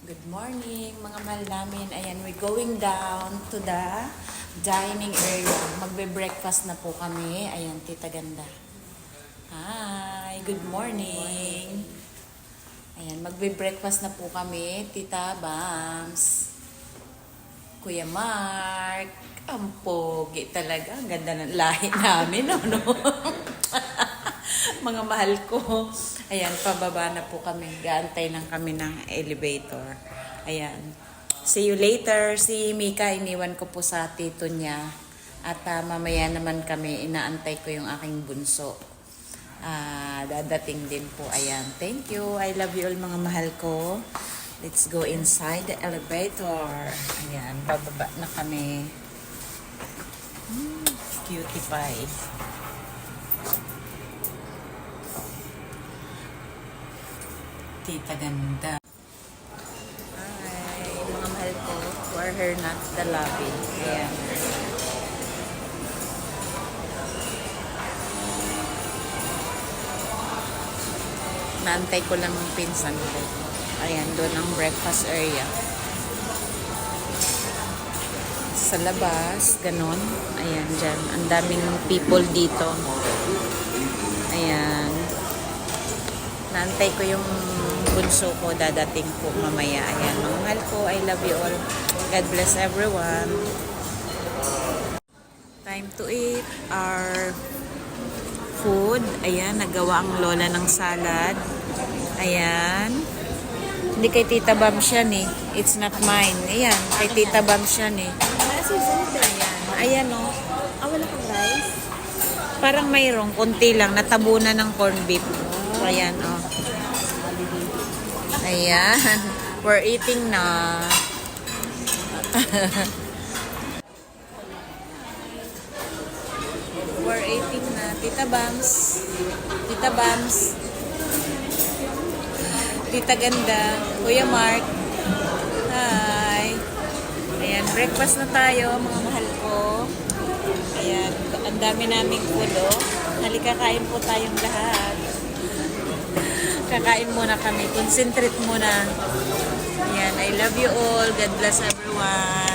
Good morning mga mahal namin. Ayan, we're going down to the dining area. Magbe-breakfast na po kami. Ayan, Tita Ganda. Hi, good morning. Ayan, magbe-breakfast na po kami. Tita Bams. Kuya Mark. Ang pogi talaga. Ang ganda ng lahi namin, no? Mga mahal ko. Ayan, pababa na po kami. Gaantay lang kami ng elevator. Ayan. See you later. Si Mika, iniwan ko po sa tito niya. At mamaya naman kami, inaantay ko yung aking bunso. Dadating din po. Ayan. Thank you. I love you all mga mahal ko. Let's go inside the elevator. Ayan, bababa na kami. Cutie pie. Tita Ganda. Hi, mga mahal ko. For her not the lobby. Ayan. Naantay ko lang yung pinsan ko. Ayan, doon ang breakfast area. Sa labas, ganon. Ayan, dyan. Ang daming people dito. Ayan. Naantay ko yung bunso ko, dadating po mamaya. Ayan, mga mahal ko, I love you all. God bless everyone. Time to eat our food. Ayan, nagawa ang lola ng salad. Ayan. Hindi kay Tita Bams yan eh. It's not mine. Ayan, kay Tita Bams yan eh. Ayan, ayan o. Wala kang rice? Parang mayroong, konti lang, natabunan ng corned beef. Ayan o. Ayan. We're eating na. We're eating na. Tita Bams. Tita Bams. Tita Ganda. Kuya Mark. Hi. Ayan, breakfast na tayo, mga mahal ko. Ayan, ang dami naming pulo. Halika, kain po tayong lahat. Kakain muna kami. Concentrate muna. Ayan, I love you all. God bless everyone.